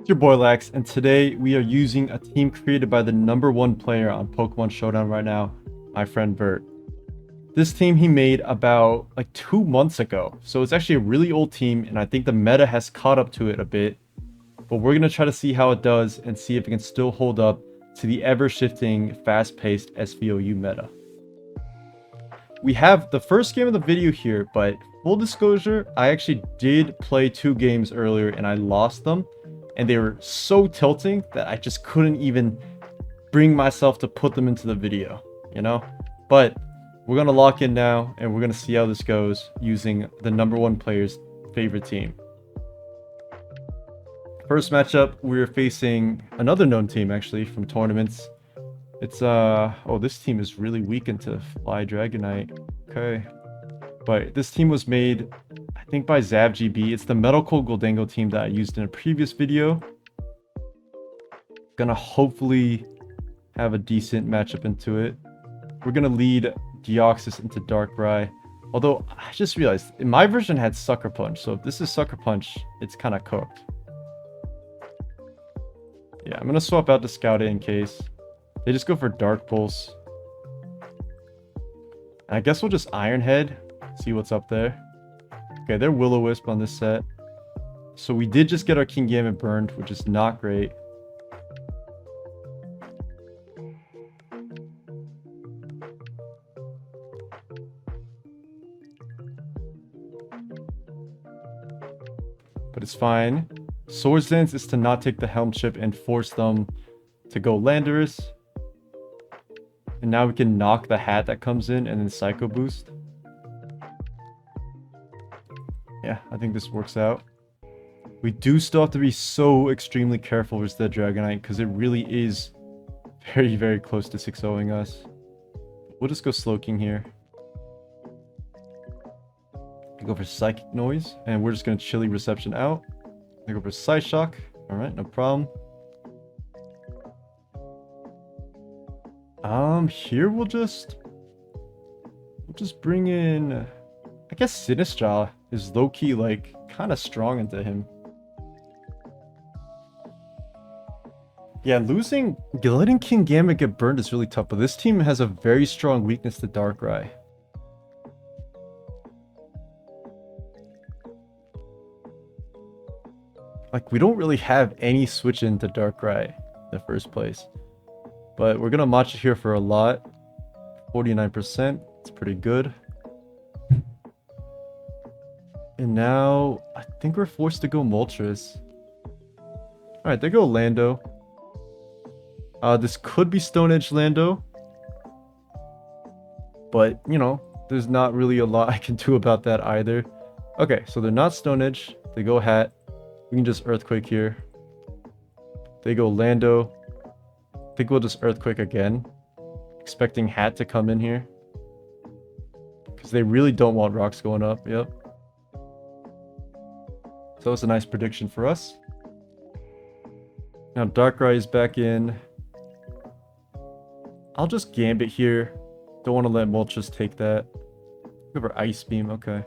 It's your boy Lax, and today we are using a team created by the #1 player on Pokemon Showdown right now, my friend Bert. This team he made about like 2 months ago, so it's actually a really old team, and I think the meta has caught up to it a bit. But we're gonna try to see how it does and see if it can still hold up to the ever-shifting, fast-paced SVOU meta. We have the first game of the video here, but full disclosure, I actually did play 2 games earlier and I lost them. And they were so tilting that I just couldn't even bring myself to put them into the video, you know? But we're gonna lock in now and we're gonna see how this goes using the #1 player's favorite team. First matchup, we're facing another known team actually from tournaments. It's oh, this team is really weak into Fly Dragonite. Okay. But this team was made, I think, by ZavGB. It's the Medical Goldango team that I used in a previous video. Gonna hopefully have a decent matchup into it. We're gonna lead Deoxys into Darkrai. Although, I just realized, my version had Sucker Punch. So if this is Sucker Punch, it's kind of cooked. Yeah, I'm gonna swap out the Scout in case. They just go for Dark Pulse. And I guess we'll just Iron Head. See what's up there. Okay, they're Will-O-Wisp on this set. So we did just get our Kingambit burned, which is not great. But it's fine. Swords Dance is to not take the Helm Chip and force them to go Landorus. And now we can knock the hat that comes in and then Psycho Boost. Yeah, I think this works out. We do still have to be so extremely careful with the Dragonite because it really is very, very close to 6-0ing us. We'll just go Slowking here. Go for Psychic Noise, and we're just going to Chilly Reception out. Go for Psyshock. Alright, no problem. Here we'll just bring in, I guess Sinistral is low-key, like, kind of strong into him. Yeah, letting Kingambit get burned is really tough, but this team has a very strong weakness to Darkrai. Like, we don't really have any switch into Darkrai in the first place. But we're gonna match it here for a lot. 49%, it's pretty good. And now, I think we're forced to go Moltres. Alright, there go Lando. This could be Stone Edge Lando. But, you know, there's not really a lot I can do about that either. Okay, so they're not Stone Edge. They go Hat. We can just Earthquake here. They go Lando. I think we'll just Earthquake again. Expecting Hat to come in here. Because they really don't want rocks going up. Yep. So that was a nice prediction for us. Now Darkrai is back in. I'll just Gambit here. Don't want to let Moltres take that. Go for Ice Beam. Okay.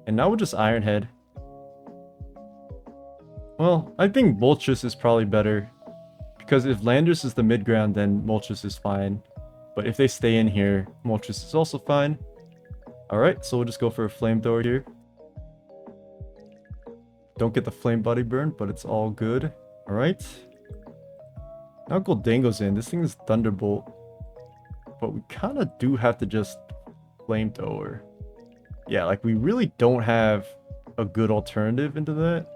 And now we'll just Iron Head. Well, I think Moltres is probably better. Because if Landorus is the mid ground, then Moltres is fine. But if they stay in here, Moltres is also fine. Alright, so we'll just go for a Flamethrower here. Don't get the Flame Body Burn, but it's all good. Alright. Now Goldango's in. This thing is Thunderbolt. But we kind of do have to just Flamethrower. Yeah, like we really don't have a good alternative into that.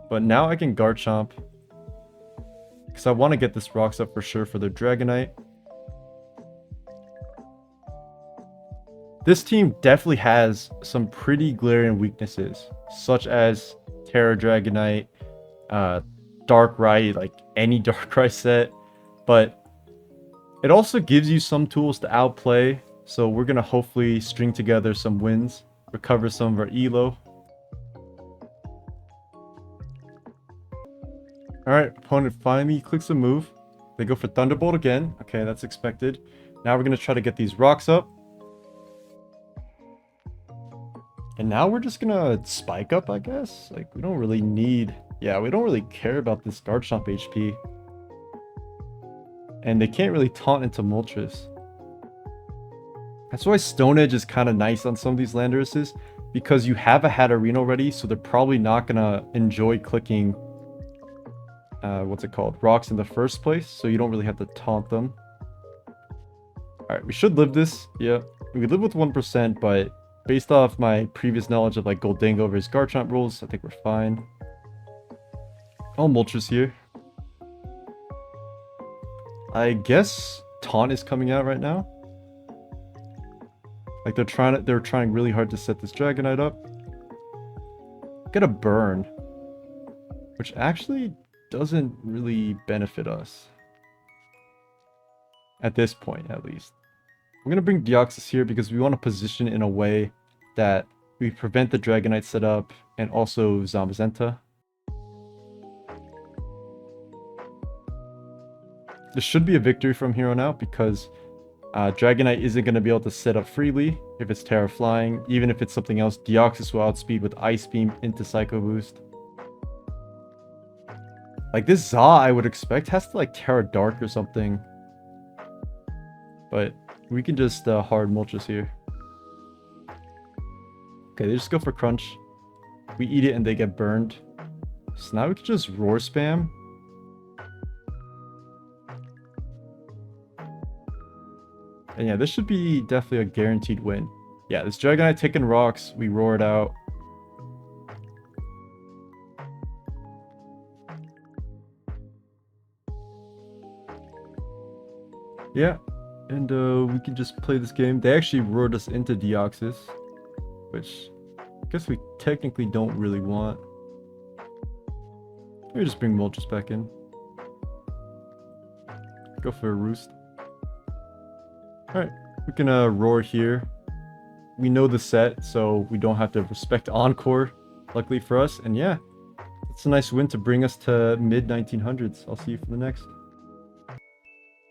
But now I can Garchomp. Because I want to get this rocks up for sure for their Dragonite. This team definitely has some pretty glaring weaknesses. Such as Terra Dragonite, Darkrai, like any Darkrai set. But it also gives you some tools to outplay. So we're going to hopefully string together some wins. Recover some of our Elo. Alright, opponent finally clicks a move. They go for Thunderbolt again. Okay, that's expected. Now we're going to try to get these rocks up. And now we're just going to spike up, I guess. Like, we don't really need Yeah, we don't really care about this Garchomp HP. And they can't really taunt into Moltres. That's why Stone Edge is kind of nice on some of these Landorus's, because you have a Hatterene already, so they're probably not gonna enjoy clicking what's it called? Rocks in the first place, so you don't really have to taunt them. Alright, we should live this. Yeah, we live with 1%, but based off my previous knowledge of like Goldango versus Garchomp rules, I think we're fine. Oh, Moltres here. I guess Taunt is coming out right now. Like they're trying really hard to set this Dragonite up. Get a burn, which actually doesn't really benefit us. At this point, at least. I'm gonna bring Deoxys here because we want to position in a way that we prevent the Dragonite setup and also Zamazenta. This should be a victory from here on out because Dragonite isn't going to be able to set up freely if it's Terra Flying. Even if it's something else, Deoxys will outspeed with Ice Beam into Psycho Boost. Like this Za, I would expect, has to like Terra Dark or something. But we can just hard Moltres here. Okay, they just go for Crunch. We eat it and they get burned. So now we can just Roar Spam. And yeah, this should be definitely a guaranteed win. Yeah, this Dragonite taking rocks. We roar it out. Yeah, and we can just play this game. They actually roared us into Deoxys, which I guess we technically don't really want. Let me just bring Moltres back in. Go for a Roost. Alright, we can roar here. We know the set, so we don't have to respect Encore, luckily for us. And yeah, it's a nice win to bring us to mid-1900s. I'll see you for the next.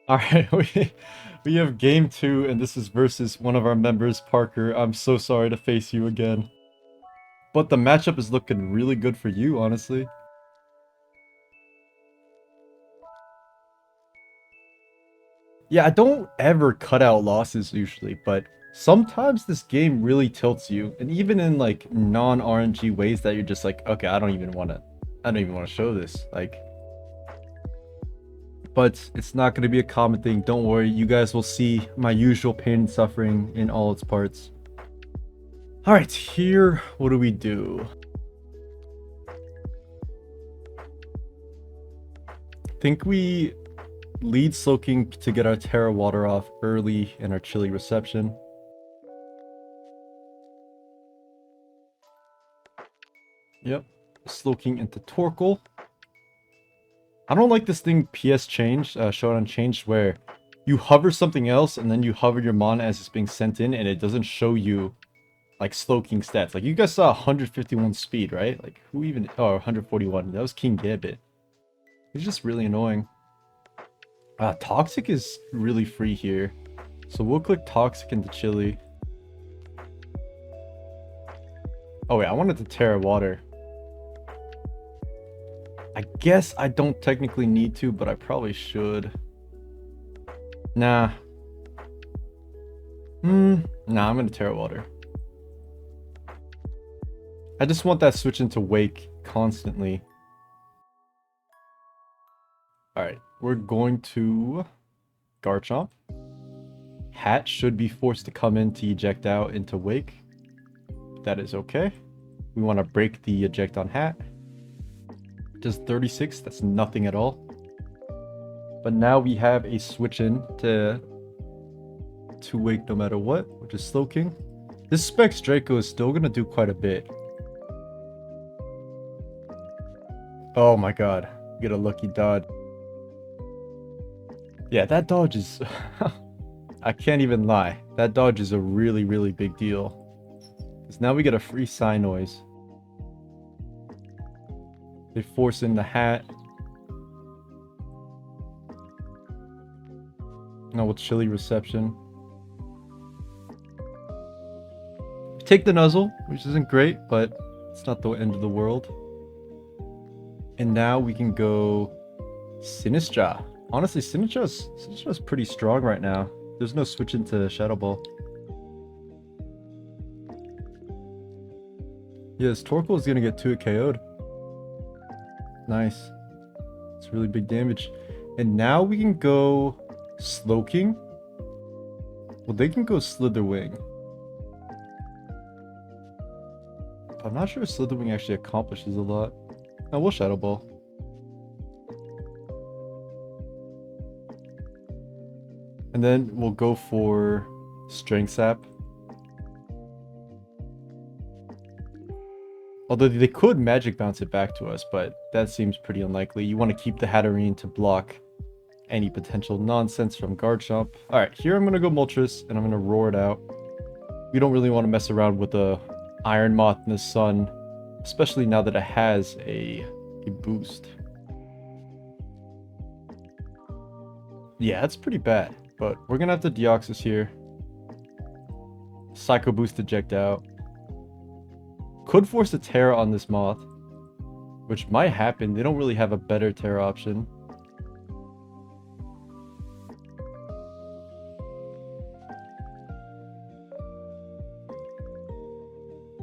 Alright, we have game 2, and this is versus one of our members, Parker. I'm so sorry to face you again. But the matchup is looking really good for you, honestly. Yeah, I don't ever cut out losses usually, but sometimes this game really tilts you, and even in like non-RNG ways that you're just like, okay, I don't even want to show this. Like, but it's not going to be a common thing. Don't worry, you guys will see my usual pain and suffering in all its parts. All right, here, what do we do? I think we lead Slowking to get our Terra Water off early in our Chilly Reception. Yep, Slowking into Torkoal. I don't like this thing PS changed, Showdown changed, where you hover something else and then you hover your mana as it's being sent in and it doesn't show you like Slowking stats. Like you guys saw 151 speed, right? Like who even, oh, 141. That was King Gambit. It's just really annoying. Toxic is really free here. So we'll click Toxic into Chilly. Oh wait, I wanted to Terra Water. I guess I don't technically need to, but I probably should. Nah. Nah, I'm gonna Terra Water. I just want that switch into Wake constantly. Alright, we're going to Garchomp. Hat should be forced to come in to eject out into Wake. That is okay. We want to break the eject on Hat. Just 36, that's nothing at all. But now we have a switch in to Wake no matter what, which is Slowking. This Specs Draco is still going to do quite a bit. Oh my god, get a lucky dodge. Yeah, that dodge is... I can't even lie. That dodge is a really, really big deal. Because now we get a free Psy Noise. They force in the Hat. Now with Chilly Reception. Take the Nuzzle, which isn't great, but it's not the end of the world. And now we can go Sinistra. Honestly, Sinistra's pretty strong right now. There's no switch into Shadow Ball. Yes, Torkoal is gonna get 2 KO'd. Nice. It's really big damage. And now we can go Slowking. Well, they can go Slitherwing. I'm not sure if Slitherwing actually accomplishes a lot. No, we'll Shadow Ball. And then we'll go for Strength Sap. Although they could Magic Bounce it back to us, but that seems pretty unlikely. You want to keep the Hatterene to block any potential nonsense from Garchomp. Alright, here I'm going to go Moltres, and I'm going to Roar it out. We don't really want to mess around with the Iron Moth in the sun, especially now that it has a boost. Yeah, that's pretty bad, but we're going to have to Deoxys here. Psycho Boost eject out. Could force a Terra on this Moth, which might happen. They don't really have a better Terra option.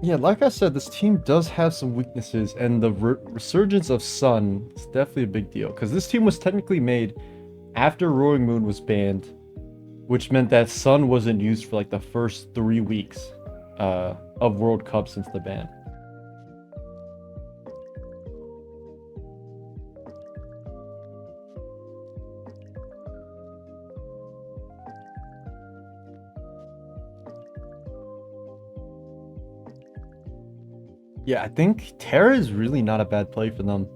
Yeah, like I said, this team does have some weaknesses, and the resurgence of Sun is definitely a big deal, because this team was technically made after Roaring Moon was banned, which meant that Sun wasn't used for like the first 3 weeks of World Cup since the ban. Yeah, I think Terra is really not a bad play for them.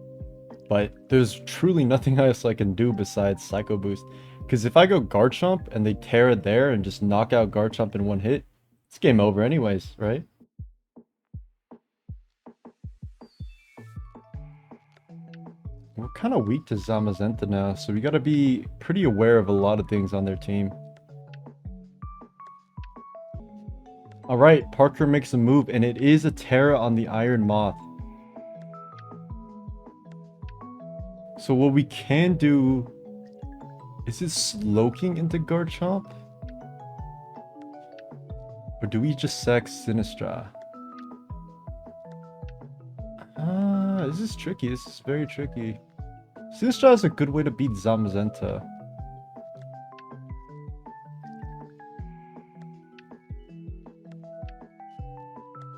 But there's truly nothing else I can do besides Psycho Boost. Because if I go Garchomp and they Terra there and just knock out Garchomp in one hit, it's game over anyways, right? We're kind of weak to Zamazenta now, so we got to be pretty aware of a lot of things on their team. Alright, Parker makes a move, and it is a Terra on the Iron Moth. So what we can do... Is it Slowking into Garchomp? Or do we just sack Sinistra? This is tricky. This is very tricky. Sinistra is a good way to beat Zamazenta.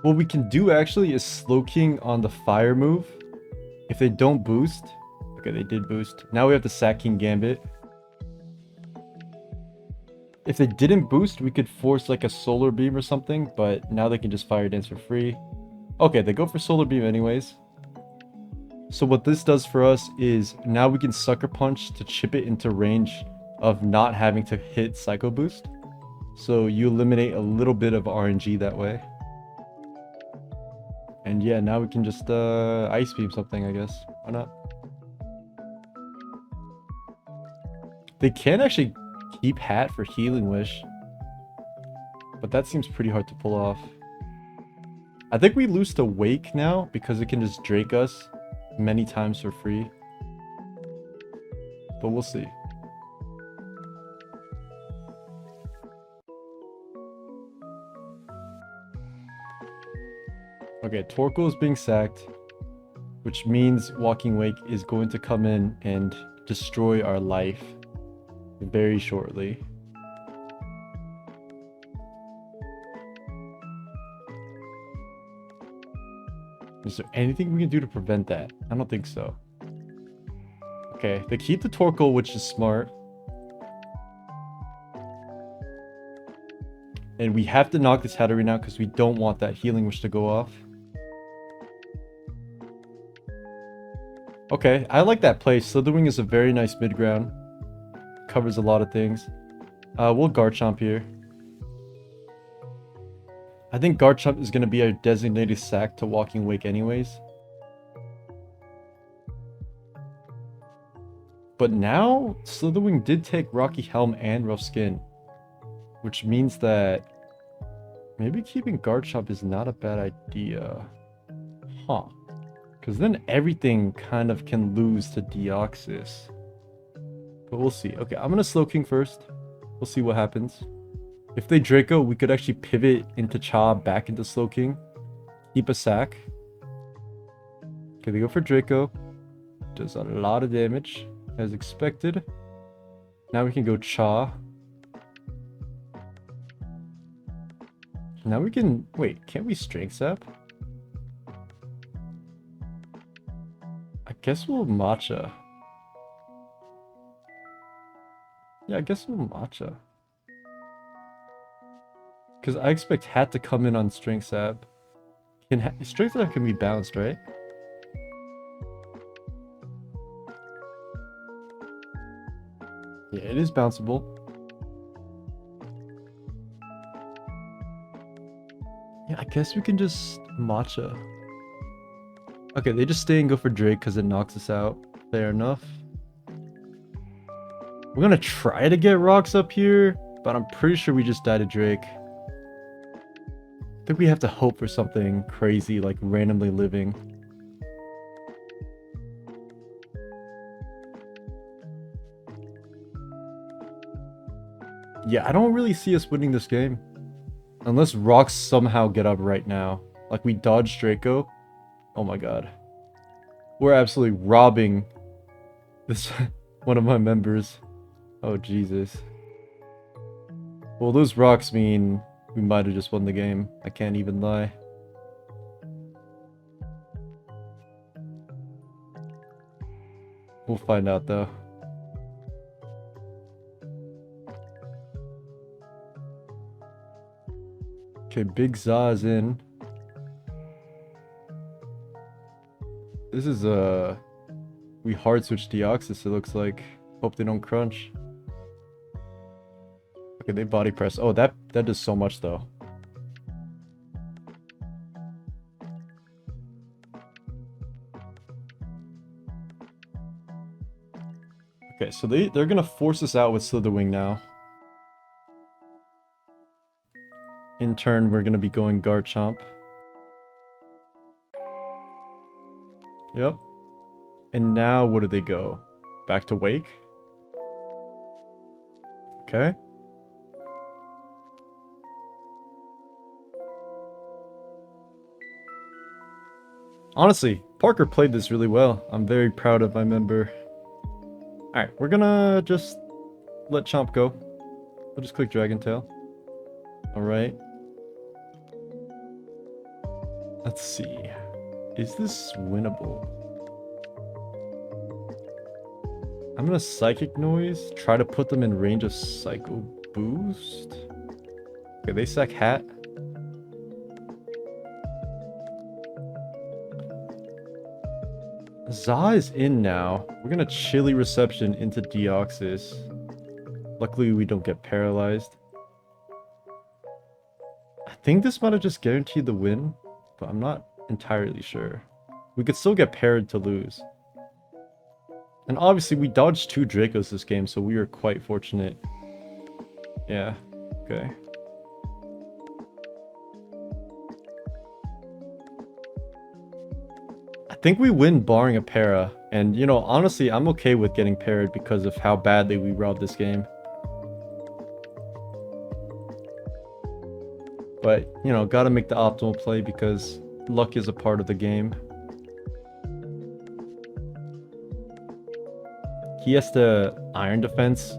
What we can do actually is Slowking on the fire move. If they don't boost... Okay, they did boost. Now we have the Sacking Gambit. If they didn't boost, we could force like a Solar Beam or something, but now they can just Fire Dance for free. Okay, they go for Solar Beam anyways. So what this does for us is now we can Sucker Punch to chip it into range of not having to hit Psycho Boost. So you eliminate a little bit of RNG that way. And yeah, now we can just Ice Beam something, I guess. Why not? They can actually keep Hat for Healing Wish, but that seems pretty hard to pull off. I think we lose to Wake now because it can just Drake us many times for free, but we'll see. Okay, Torkoal is being sacked, which means Walking Wake is going to come in and destroy our life very shortly. Is there anything we can do to prevent that? I don't think so. Okay, they keep the Torkoal, which is smart. And we have to knock this Hatterene out because we don't want that Healing Wish to go off. Okay, I like that play. Slitherwing is a very nice mid-ground. Covers a lot of things. We'll Garchomp here. I think Garchomp is going to be our designated sack to Walking Wake anyways. But now, Slitherwing did take Rocky Helm and Rough Skin, which means that maybe keeping Garchomp is not a bad idea. Huh. Because then everything kind of can lose to Deoxys. But we'll see. Okay, I'm gonna slow king first. We'll see what happens. If they Draco, we could actually pivot into Cha back into slow king. Keep a sack. Okay, they go for Draco. Does a lot of damage, as expected. Now we can go Cha. Now we can... Wait, can't we strength sap? I guess we'll matcha. Yeah, I guess we'll matcha. Because I expect Hat to come in on strength sap. Strength sap can be bounced, right? Yeah, it is bounceable. Yeah, I guess we can just matcha. Okay, they just stay and go for Drake because it knocks us out. Fair enough. We're gonna try to get rocks up here, but I'm pretty sure we just die to Drake. I think we have to hope for something crazy like randomly living. Yeah, I don't really see us winning this game. Unless rocks somehow get up right now. Like we dodge Draco. Oh my god. We're absolutely robbing this one of my members. Oh Jesus. Well, those rocks mean we might have just won the game. I can't even lie. We'll find out though. Okay, Big Za is in. This is we hard switch Deoxys, it looks like. Hope they don't crunch. Okay, they body press. Oh, that does so much though. Okay, so they're gonna force us out with Slitherwing now. In turn, we're gonna be going Garchomp. Yep. And now what do they go? Back to Wake? Okay. Honestly, Parker played this really well. I'm very proud of my member. Alright, we're gonna just let Chomp go. We'll just click Dragon Tail. Alright. Let's see. Is this winnable? I'm gonna Psychic Noise. Try to put them in range of Psycho Boost. Okay, they sack Hat. Za is in now. We're gonna Chilly Reception into Deoxys. Luckily, we don't get paralyzed. I think this might have just guaranteed the win, but I'm not entirely sure. We could still get paired to lose. And obviously, we dodged 2 Dracos this game, so we were quite fortunate. Yeah, okay. I think we win barring a para, and you know, honestly, I'm okay with getting paired because of how badly we robbed this game. But, you know, gotta make the optimal play because luck is a part of the game. He has to Iron Defense.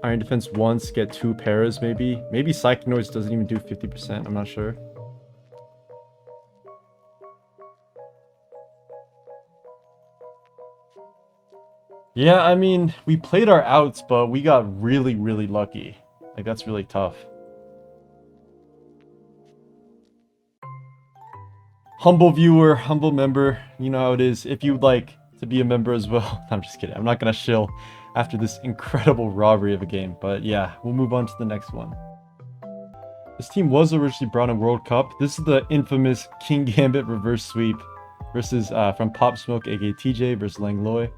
Iron Defense once, get 2 paras maybe. Maybe Psychic Noise doesn't even do 50%, I'm not sure. Yeah, I mean, we played our outs, but we got really, really lucky. Like, that's really tough. Humble viewer, humble member, you know how it is. If you'd like to be a member as well. I'm just kidding. I'm not gonna shill after this incredible robbery of a game. But yeah, we'll move on to the next one. This team was originally brought in World Cup. This is the infamous King Gambit reverse sweep versus from Pop Smoke, aka TJ, versus Langlois.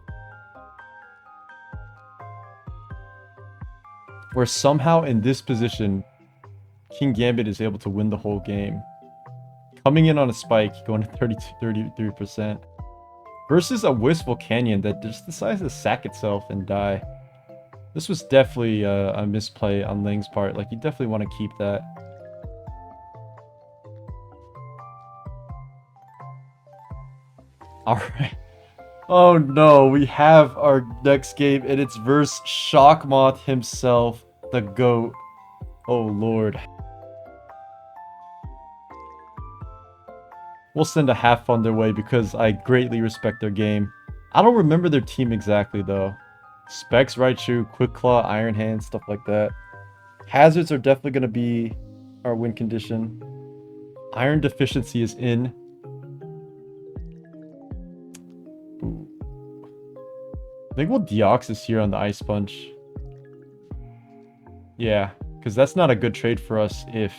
Where somehow in this position, King Gambit is able to win the whole game. Coming in on a spike, going to 33%. Versus a Wistful Canyon that just decides to sack itself and die. This was definitely a misplay on Ling's part. Like, you definitely want to keep that. Alright. Oh no, we have our next game, and it's versus Shockmoth himself, the GOAT. Oh lord. We'll send a half fun their way because I greatly respect their game. I don't remember their team exactly though. Specs, Raichu, Quick Claw, Iron Hand, stuff like that. Hazards are definitely going to be our win condition. Iron Deficiency is in. Ooh. I think we'll Deoxys here on the Ice Punch. Yeah, because that's not a good trade for us if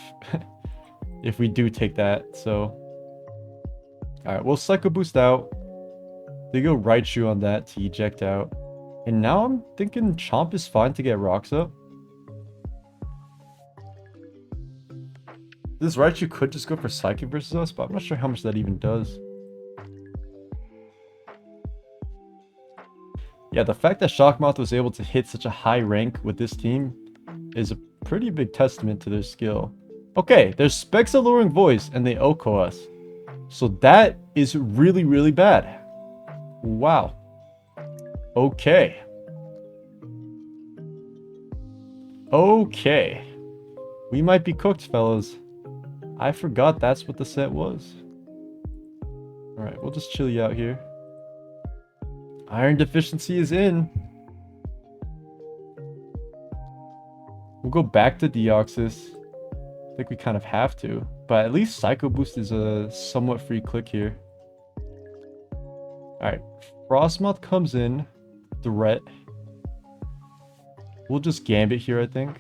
if we do take that, so... Alright, we'll Psycho Boost out. They go Raichu on that to eject out. And now I'm thinking Chomp is fine to get rocks up. This Raichu could just go for Psychic versus us, but I'm not sure how much that even does. Yeah, the fact that Shockmoth was able to hit such a high rank with this team is a pretty big testament to their skill. Okay, there's Specs Alluring Voice and they Oko us. So that is really, really bad. Wow. Okay. Okay. We might be cooked, fellas. I forgot that's what the set was. Alright, we'll just chill you out here. Iron Deficiency is in. We'll go back to Deoxys. I think we kind of have to. But at least Psycho Boost is a somewhat free click here. Alright, Frostmoth comes in. Threat. We'll just Gambit here, I think.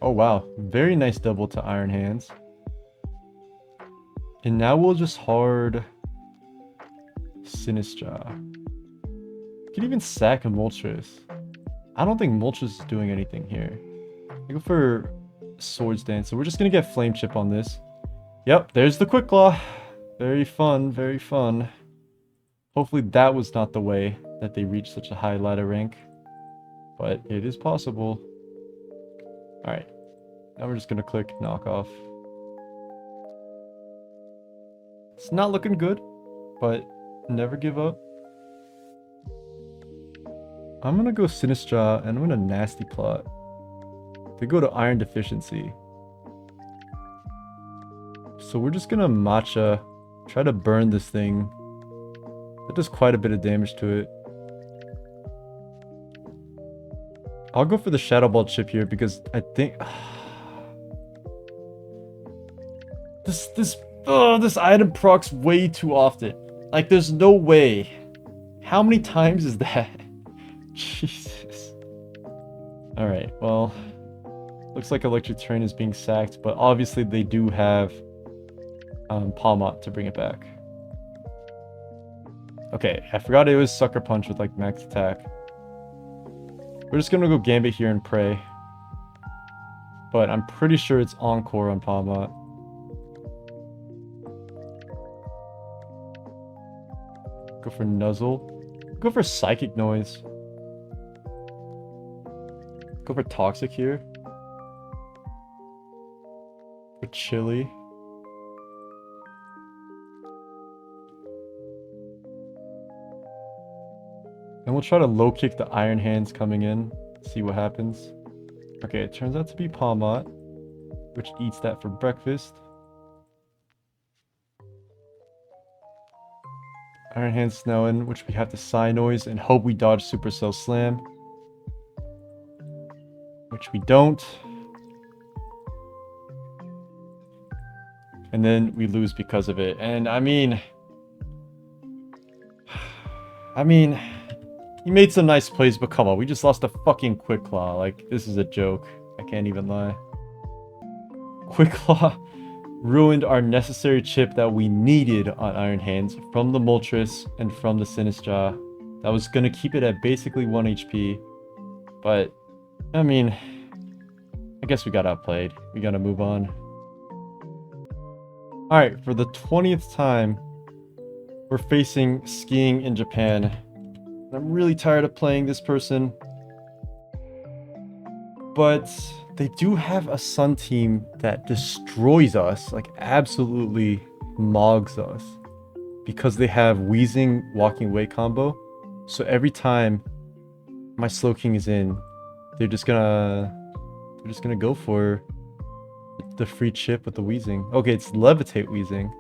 Oh wow, very nice double to Iron Hands. And now we'll just hard Sinistra. Could even sack a Moltres. I don't think Moltres is doing anything here. I go for Swords Dance, so we're just gonna get Flame Chip on this. Yep, there's the Quick Claw. Very fun, very fun. Hopefully that was not the way that they reached such a high ladder rank. But it is possible. Alright. Now we're just gonna click Knockoff. It's not looking good, but never give up. I'm gonna go Sinistra and I'm gonna Nasty Plot. They go to Iron Deficiency. So we're just gonna Matcha, try to burn this thing. That does quite a bit of damage to it. I'll go for the Shadow Ball chip here because I think this item procs way too often. Like there's no way. How many times is that? Jesus. Alright, well, looks like Electric Terrain is being sacked, but obviously they do have Palmot to bring it back. Okay, I forgot it was Sucker Punch with like max attack. We're just gonna go Gambit here and pray. But I'm pretty sure it's Encore on Palmot. Go for Nuzzle. Go for Psychic Noise. Go for Toxic here. For Chili. And we'll try to low kick the Iron Hands coming in. See what happens. Okay, it turns out to be Palmot, which eats that for breakfast. Iron Hands Snowing, which we have to Psy Noise and hope we dodge Supercell Slam. Which we don't. And then we lose because of it. And I mean, he made some nice plays, but come on, we just lost a fucking Quick Claw. Like, this is a joke. I can't even lie. Quick Claw ruined our necessary chip that we needed on Iron Hands from the Moltres and from the Sinistra. That was going to keep it at basically 1 HP. But, I mean, I guess we got outplayed. We gotta move on. Alright, for the 20th time, we're facing skiing in Japan. I'm really tired of playing this person. But they do have a Sun team that destroys us, like absolutely mogs us. Because they have Wheezing walking away combo. So every time my Slow King is in, they're just gonna go for the free chip with the Wheezing. Okay, it's Levitate Wheezing.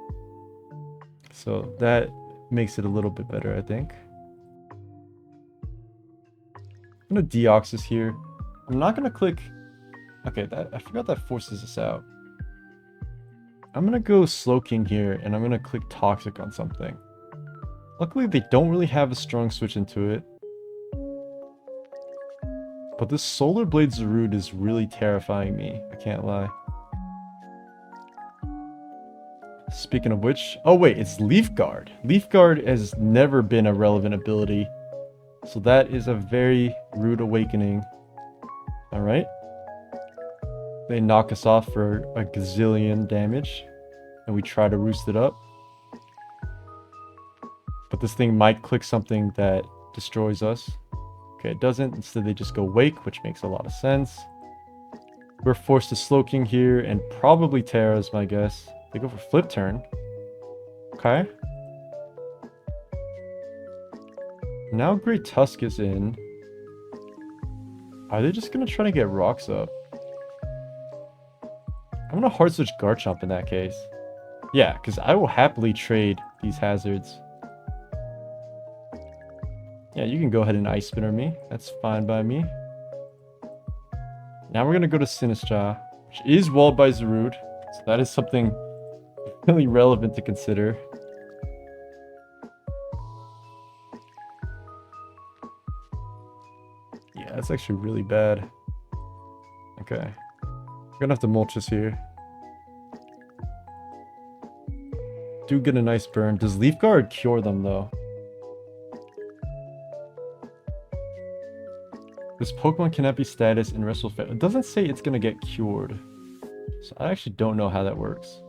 So that makes it a little bit better, I think. I'm gonna Deoxys here. I'm not gonna click... Okay, I forgot that forces us out. I'm gonna go Slow King here, and I'm gonna click Toxic on something. Luckily, they don't really have a strong switch into it. But this Solar Blade Zarude is really terrifying me, I can't lie. Speaking of which... Oh wait, it's Leaf Guard. Leaf Guard has never been a relevant ability. So that is a very rude awakening. Alright. They knock us off for a gazillion damage. And we try to roost it up. But this thing might click something that destroys us. Okay, it doesn't. Instead, they just go Wake, which makes a lot of sense. We're forced to Slow King here, and probably Terra is my guess. They go for Flip Turn. Okay. Now Great Tusk is in. Are they just going to try to get rocks up? I'm going to hard switch Garchomp in that case. Yeah, because I will happily trade these hazards. Yeah, you can go ahead and Ice Spinner me. That's fine by me. Now we're going to go to Sinistcha, which is walled by Zarude. So that is something really relevant to consider. Yeah, that's actually really bad. Okay. We're gonna have to Moltres here. Do get a nice burn. Does Leaf Guard cure them though? This Pokemon cannot be status in Wrestle Fit. It doesn't say it's gonna get cured. So I actually don't know how that works.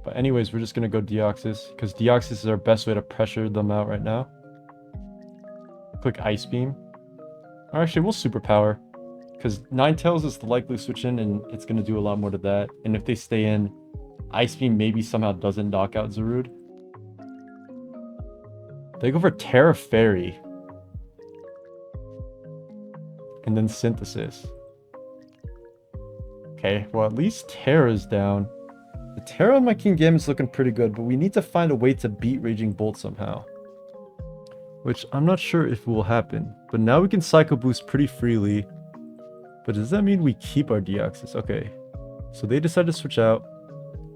But anyways, we're just gonna go Deoxys, because Deoxys is our best way to pressure them out right now. Click Ice Beam. Or actually, we'll Superpower, because Ninetales is the likely switch in, and it's gonna do a lot more to that. And if they stay in, Ice Beam maybe somehow doesn't knock out Zarude. They go for Terra Fairy. And then Synthesis. Okay, well at least Terra's down. The Terra on my Kingambit is looking pretty good, but we need to find a way to beat Raging Bolt somehow. Which I'm not sure if will happen. But now we can Psycho Boost pretty freely. But does that mean we keep our Deoxys? Okay. So they decided to switch out.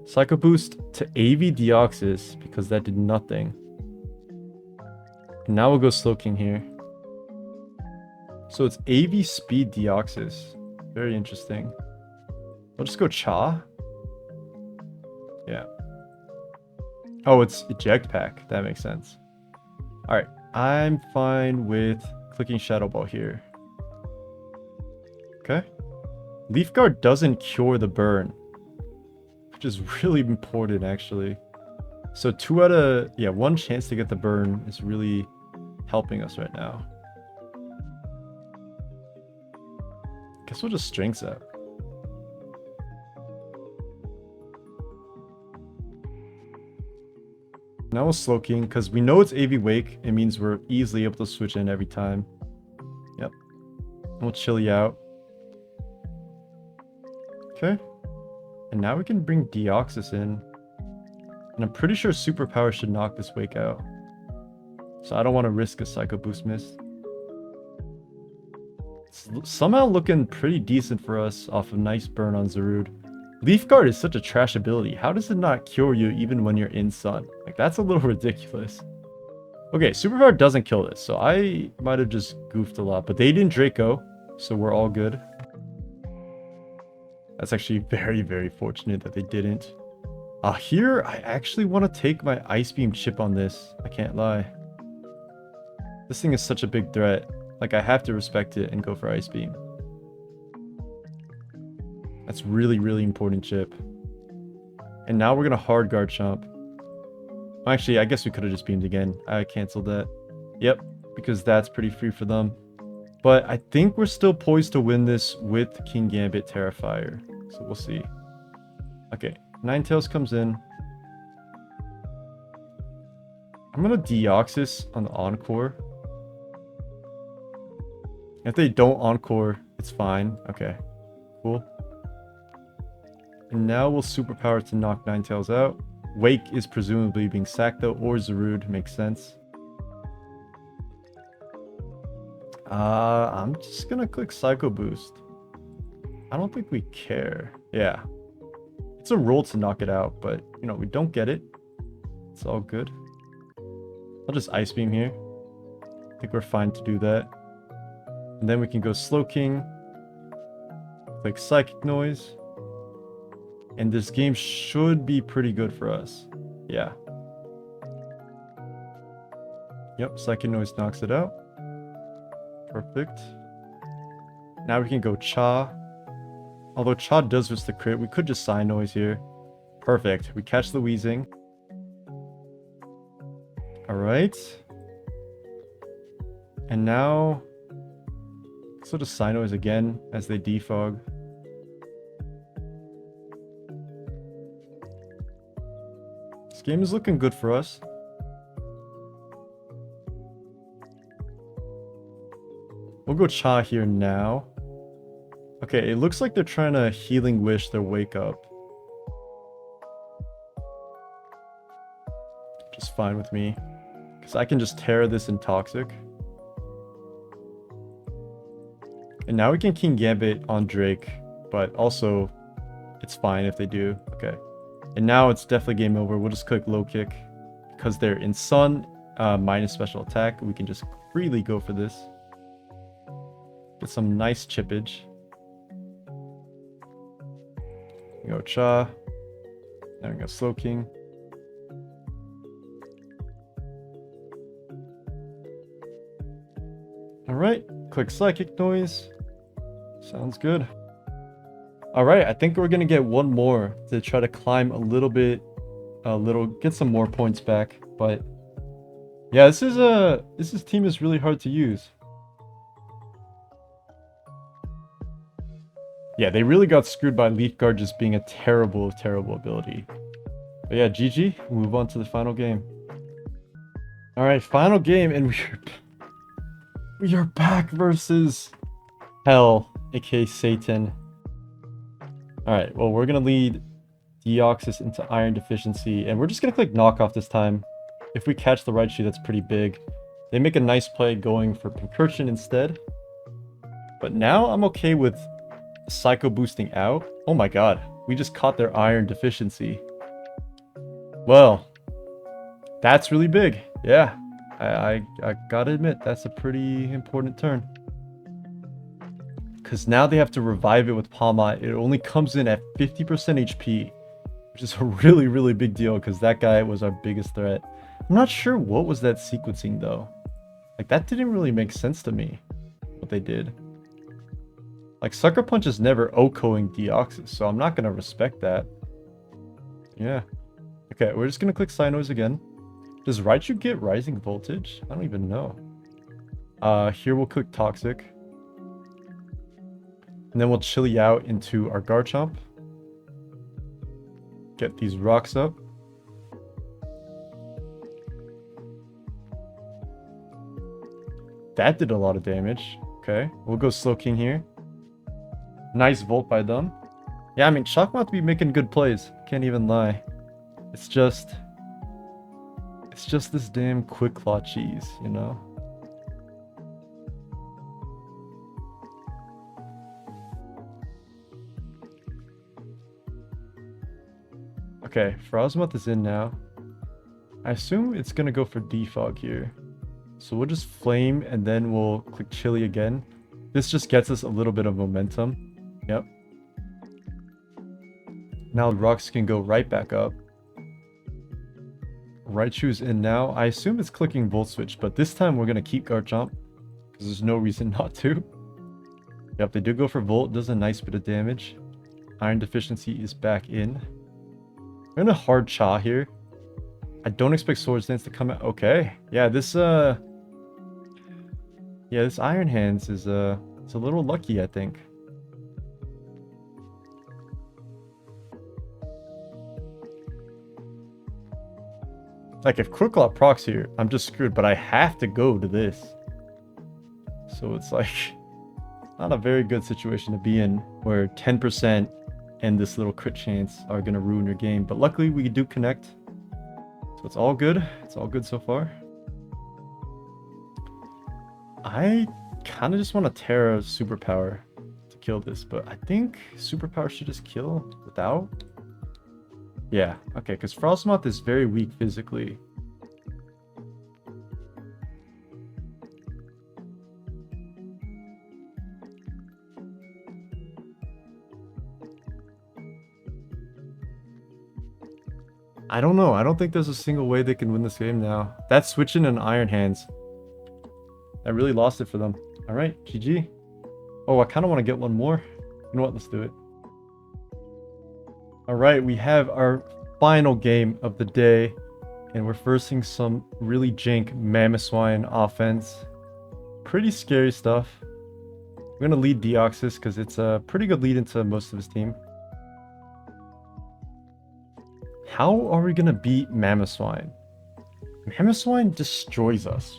Psycho Boost to AV Deoxys, because that did nothing. And now we'll go Slow King here. So it's AV Speed Deoxys. Very interesting. I'll just go Cha. Yeah. Oh, it's Eject Pack. That makes sense. Alright. I'm fine with clicking Shadow Ball here. Okay. Leaf Guard doesn't cure the burn, which is really important actually. So 2 out of... Yeah, 1 chance to get the burn is really helping us right now. Guess we'll just Strength Zap. Now we'll Slow King, because we know it's AV Wake. It means we're easily able to switch in every time. Yep. We'll chill you out. Okay. And now we can bring Deoxys in. And I'm pretty sure Superpower should knock this Wake out. So I don't want to risk a Psycho Boost miss. It's somehow looking pretty decent for us off a nice burn on Zarude. Leaf Guard is such a trash ability. How does it not cure you even when you're in Sun? Like, that's a little ridiculous. Okay, Superpower doesn't kill this, so I might have just goofed a lot. But they didn't Draco, so we're all good. That's actually very, very fortunate that they didn't. Here, I actually want to take my Ice Beam chip on this. I can't lie. This thing is such a big threat. Like, I have to respect it and go for Ice Beam. That's really, really important chip. And now we're gonna hard guard chomp. Actually, I guess we could have just beamed again. I canceled that. Yep, because that's pretty free for them. But I think we're still poised to win this with King Gambit Terrifier. So we'll see. Okay, Ninetales comes in. I'm gonna Deoxys on the Encore. If they don't Encore, it's fine. Okay, cool. And now we'll Superpower to knock Ninetales out. Wake is presumably being sacked though, or Zarude, makes sense. I'm just gonna click Psycho Boost. I don't think we care. Yeah. It's a roll to knock it out, but, you know, we don't get it. It's all good. I'll just Ice Beam here. I think we're fine to do that. And then we can go Slow King. Click Psychic Noise. And this game should be pretty good for us. Yeah. Yep, Psychic Noise knocks it out. Perfect. Now we can go Cha. Although Cha does risk the crit, we could just Sign Noise here. Perfect. We catch the Wheezing. Alright. And now... so just Sign Noise again as they defog. This game is looking good for us. We'll go Cha here now. Okay, it looks like they're trying to Healing Wish their Wake Up. Just fine with me. Because I can just tear this in Toxic. And now we can King Gambit on Drake. But also, it's fine if they do. Okay. And now it's definitely game over. We'll just click Low Kick. Because they're in Sun, minus special attack. We can just freely go for this. Get some nice chippage. We go Cha. Then we go Slow King. Alright, click Psychic Noise. Sounds good. Alright, I think we're gonna get one more to try to climb get some more points back. But yeah, this team is really hard to use. Yeah, they really got screwed by Leaf Guard just being a terrible, terrible ability. But yeah, GG. We'll move on to the final game. Alright, final game, and we are back versus Hell, aka Satan. Alright, well, we're gonna lead Deoxys into Iron Deficiency, and we're just gonna click Knockoff this time. If we catch the Raichu, that's pretty big. They make a nice play going for Concussion instead. But now I'm okay with Psycho boosting out. Oh my god, we just caught their Iron Deficiency. Well, that's really big. Yeah, I gotta admit, that's a pretty important turn. Because now they have to revive it with Palmot. It only comes in at 50% HP, which is a really, really big deal because that guy was our biggest threat. I'm not sure what was that sequencing though. Like, that didn't really make sense to me, what they did. Like, Sucker Punch is never OHKOing Deoxys, so I'm not going to respect that. Yeah. Okay, we're just going to click Sign Noise again. Does Raichu get Rising Voltage? I don't even know. Here we'll click Toxic. And then we'll Chilly out into our Garchomp. Get these rocks up. That did a lot of damage. Okay, we'll go Slow King here. Nice Volt by them. Yeah, I mean, Shockmouth be making good plays. Can't even lie. It's just this damn Quick Claw cheese, you know? Okay, Frostmoth is in now. I assume it's gonna go for Defog here. So we'll just Flame and then we'll click Chilly again. This just gets us a little bit of momentum. Yep. Now Rocks can go right back up. Raichu's in now. I assume it's clicking Volt Switch, but this time we're going to keep Garchomp because there's no reason not to. Yep, they do go for Volt. Does a nice bit of damage. Iron deficiency is back in. We're in a hard cha here. I don't expect Swords Dance to come out. Okay. Yeah, this Iron Hands is it's a little lucky, I think. Like if Crooklop procs here, I'm just screwed, but I have to go to this. So it's like not a very good situation to be in where 10% and this little crit chance are gonna ruin your game. But luckily we do connect. So it's all good. It's all good so far. I kind of just want to Terra Superpower to kill this, but I think Superpower should just kill without. Yeah, okay, because Frostmoth is very weak physically. I don't know. I don't think there's a single way they can win this game now. That's switching in Iron Hands. I really lost it for them. All right, GG. Oh, I kind of want to get one more. You know what? Let's do it. All right, we have our final game of the day, and we're versing some really jank Mamoswine offense. Pretty scary stuff. We're going to lead Deoxys because it's a pretty good lead into most of his team. How are we going to beat Mamoswine? Mamoswine destroys us.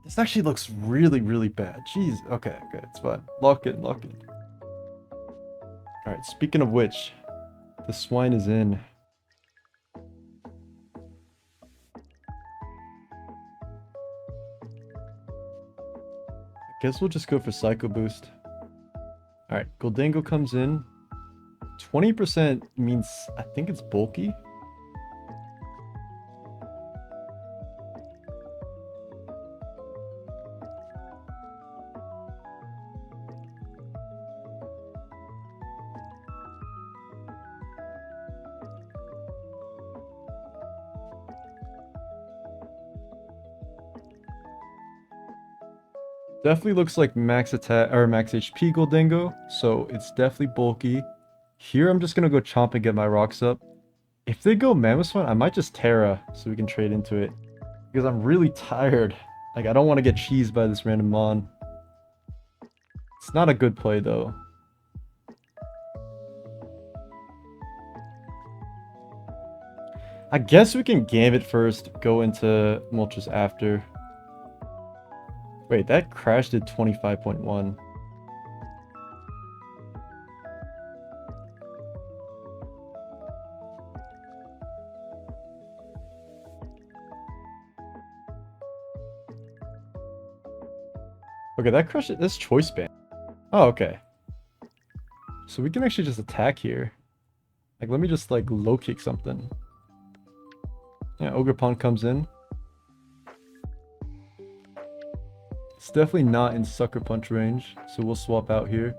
This actually looks really, really bad. Jeez. Okay, okay, it's fine. Lock in, lock in. Alright, speaking of which, the swine is in. I guess we'll just go for Psycho Boost. Alright, Goldango comes in. 20% means I think it's bulky. Definitely looks like max attack or max HP Goldango, so it's definitely bulky. Here I'm just gonna go chomp and get my rocks up. If they go Mamoswine, I might just Terra so we can trade into it. Because I'm really tired. Like I don't want to get cheesed by this random Mon. It's not a good play though. I guess we can Gambit first, go into Moltres after. Wait, that crash did 25.1. Okay, that crushed it. That's choice ban. Oh, okay. So we can actually just attack here. Like, let me just like low kick something. Yeah, Ogerpon comes in. It's definitely not in Sucker Punch range, so we'll swap out here.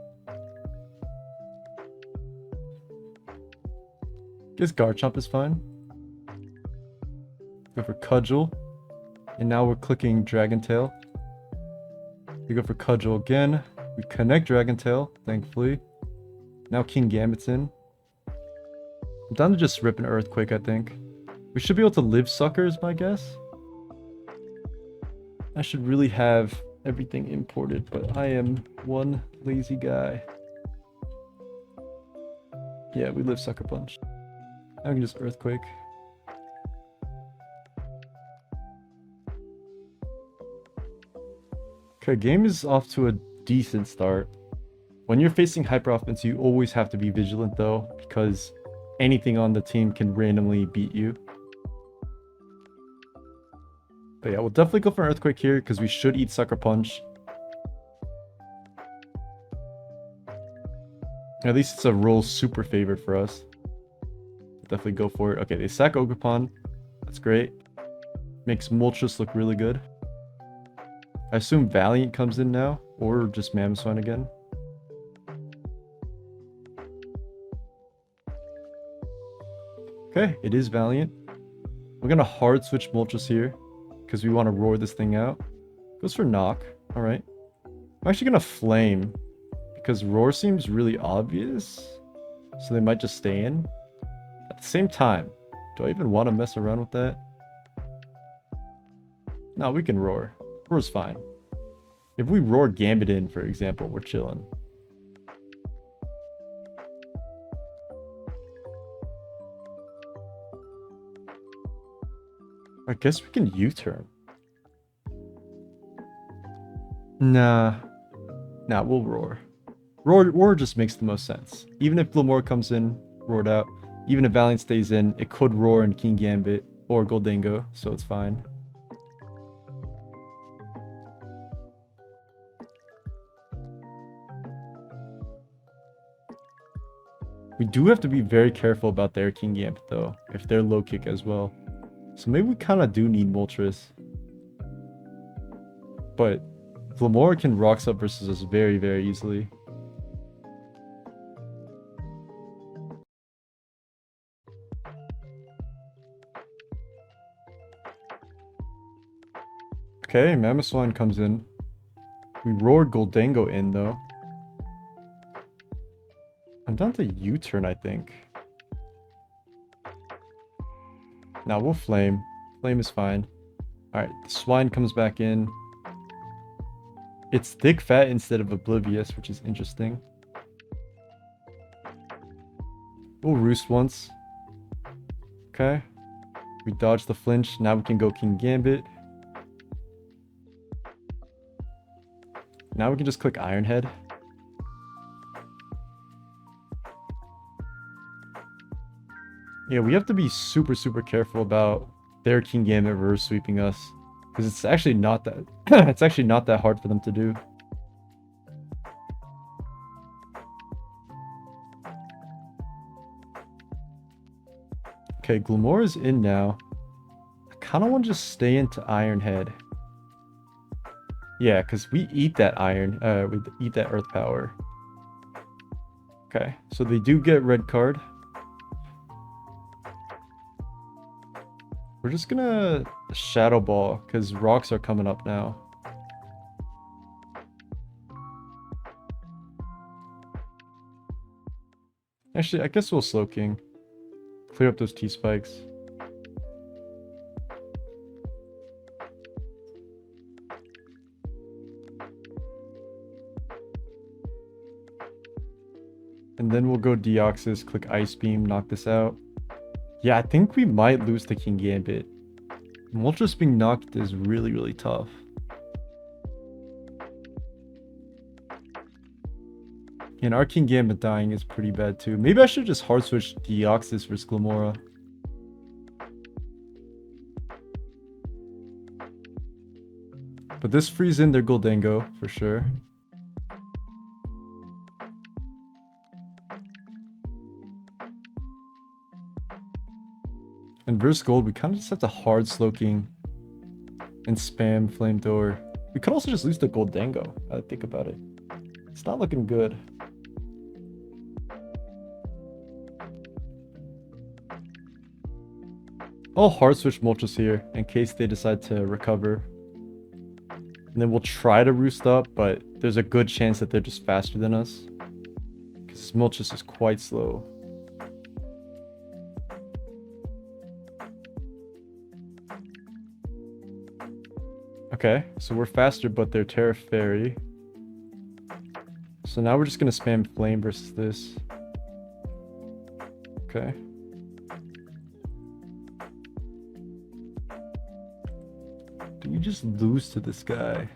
Guess Garchomp is fine. Go for Cudgel. And now we're clicking Dragon Tail. We go for Cudgel again. We connect Dragon Tail, thankfully. Now King Gambit's in. I'm down to just rip an Earthquake, I think. We should be able to live Suckers, my guess. I should really have everything imported, but I am one lazy guy. Yeah, we live Sucker Punch. Now we can just Earthquake. Okay, game is off to a decent start. When you're facing hyper offense, you always have to be vigilant though, because anything on the team can randomly beat you. But yeah, we'll definitely go for an Earthquake here because we should eat Sucker Punch. At least it's a roll super favored for us. Definitely go for it. Okay, they sack Ogerpon. That's great. Makes Moltres look really good. I assume Valiant comes in now, or just Mamoswine again. Okay, it is Valiant. We're gonna hard switch Moltres here, because we want to roar this thing out. Goes for Knock. Alright. I'm actually gonna Flame, because roar seems really obvious, so they might just stay in. At the same time, do I even want to mess around with that? No, we can roar. Roar's fine. If we roar Gambit in, for example, we're chilling. I guess we can U-turn. Nah, we'll roar. Roar just makes the most sense. Even if Glamora comes in, roared out. Even if Valiant stays in, it could roar in King Gambit or Goldango, so it's fine. We do have to be very careful about their King Gambit though, if they're low kick as well. So maybe we kind of do need Moltres. But Glamora can rocks up versus us very, very easily. Okay, Mamoswine comes in. We roared Goldango in though. I'm down to U-turn, I think. Now we'll flame. Flame is fine. Alright, the swine comes back in. It's thick fat instead of oblivious, which is interesting. We'll roost once. Okay. We dodge the flinch. Now we can go King Gambit. Now we can just click Iron Head. Yeah, we have to be super, super careful about their King Gambit reverse sweeping us. Because it's actually not that it's actually not that hard for them to do. Okay, Glamora's in now. I kind of want to just stay into Iron Head. Yeah, because we eat that iron. We eat that earth power. Okay, so they do get red card. We're just gonna Shadow Ball, because rocks are coming up now. Actually, I guess we'll Slow King. Clear up those T-Spikes. And then we'll go Deoxys, click Ice Beam, knock this out. Yeah, I think we might lose the King Gambit. Moltres being knocked is really, really tough. And our King Gambit dying is pretty bad too. Maybe I should just hard switch Deoxys versus Glamora. But this frees in their Goldango for sure. And versus gold, we kind of just have to hard Slow King and spam Flamethrower. We could also just lose the Goldango, I think about it. It's not looking good. I'll hard switch Moltres here in case they decide to recover. And then we'll try to roost up, but there's a good chance that they're just faster than us. Because Moltres is quite slow. Okay, so we're faster, but they're Terra Fairy. So now we're just gonna spam Flame versus this. Okay. Do we just lose to this guy?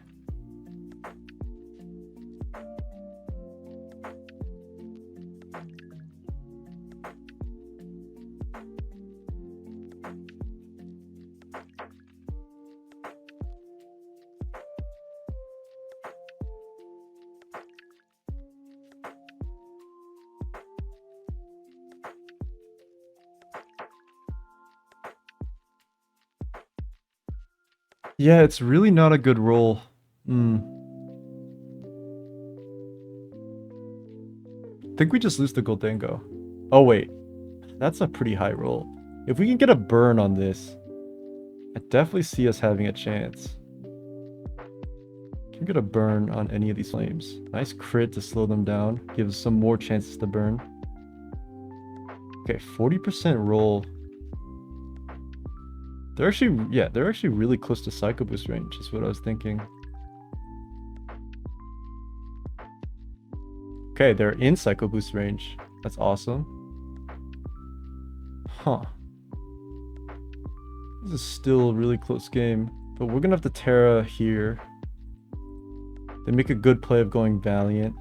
Yeah, it's really not a good roll. I think we just lose the Goldango. Oh wait, that's a pretty high roll. If we can get a burn on this, I definitely see us having a chance. Can get a burn on any of these flames. Nice crit to slow them down. Gives some more chances to burn. Okay, 40% roll. They're actually really close to Psycho Boost range, is what I was thinking. Okay, they're in Psycho Boost range. That's awesome. Huh. This is still a really close game. But we're gonna have to Terra here. They make a good play of going Valiant.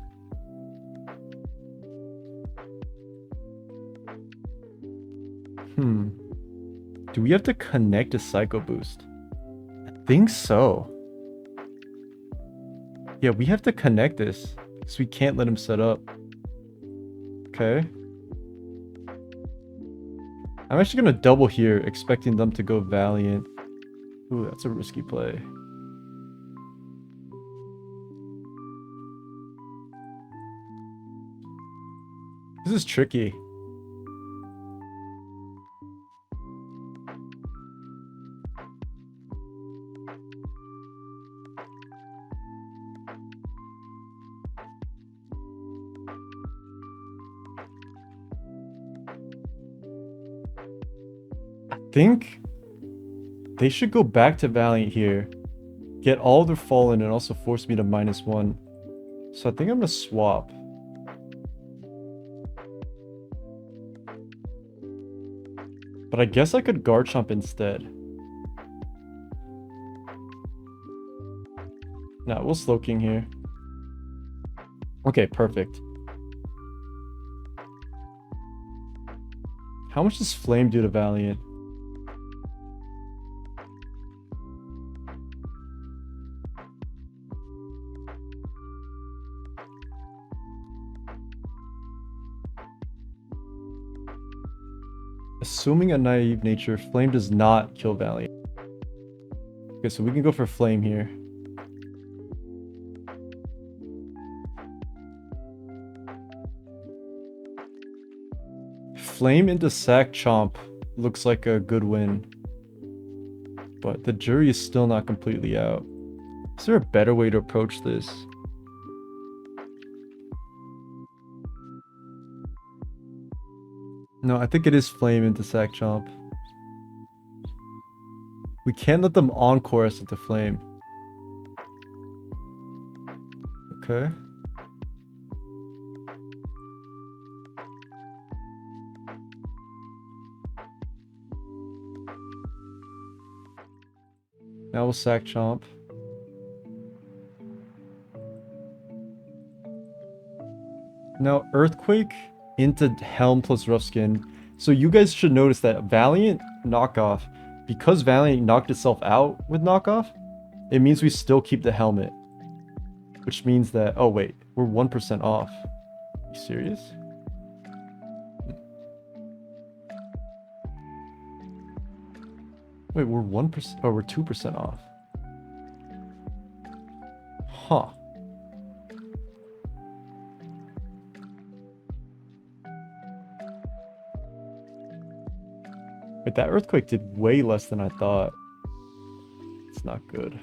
Do we have to connect a Psycho Boost? I think so. Yeah, we have to connect this. Because we can't let him set up. Okay. I'm actually going to double here, expecting them to go Valiant. Ooh, that's a risky play. This is tricky. I think they should go back to Valiant here. Get all their Fallen and also force me to -1. So I think I'm going to swap. But I guess I could Garchomp instead. Nah, we'll Slowking here. Okay, perfect. How much does Flame do to Valiant? Assuming a naive nature, Flame does not kill Valiant. Okay, so we can go for Flame here. Flame into Sack Chomp looks like a good win. But the jury is still not completely out. Is there a better way to approach this? No, I think it is Flame into Sack Chomp. We can't let them Encore us into Flame. Okay. Now we'll Sack Chomp. Now Earthquake into Helm plus Rough Skin. So you guys should notice that Valiant knockoff, because Valiant knocked itself out with knockoff, it means we still keep the helmet. Which means that, oh wait, we're 1% off. Are you serious? Wait, we're 1%, oh, we're 2% off. Huh. Wait, that Earthquake did way less than I thought. It's not good.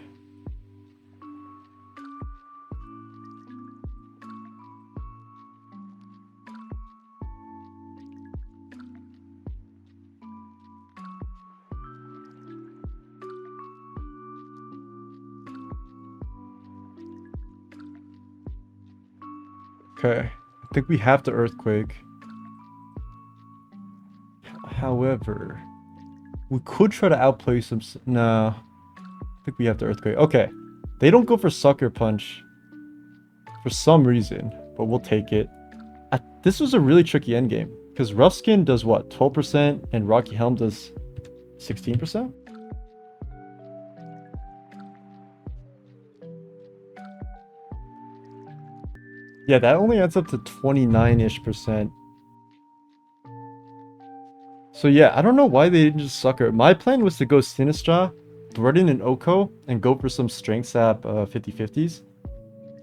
Okay, I think we have to Earthquake. However, we could try to outplay some... No, I think we have to Earthquake. Okay, they don't go for Sucker Punch for some reason, but we'll take it. This was a really tricky endgame, because Rough Skin does what, 12%, and Rocky Helm does 16%? Yeah, that only adds up to 29-ish%. So yeah, I don't know why they didn't just Sucker. My plan was to go Sinistra, Threaten and Oko, and go for some Strength Sap 50/50s.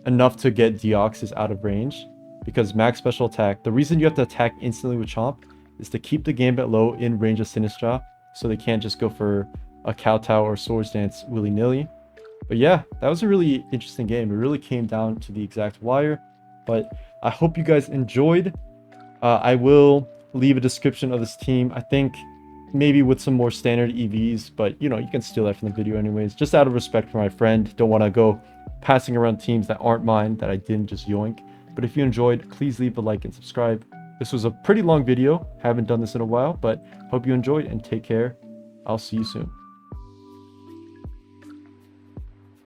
Enough to get Deoxys out of range. Because max special attack, the reason you have to attack instantly with Chomp is to keep the Gambit low in range of Sinistra, so they can't just go for a Kowtow or Swords Dance willy-nilly. But yeah, that was a really interesting game. It really came down to the exact wire. But I hope you guys enjoyed. I will leave a description of this team. I think maybe with some more standard EVs, but you can steal that from the video anyways. Just out of respect for my friend. Don't want to go passing around teams that aren't mine that I didn't just yoink. But if you enjoyed, please leave a like and subscribe. This was a pretty long video. Haven't done this in a while, but hope you enjoyed and take care. I'll see you soon.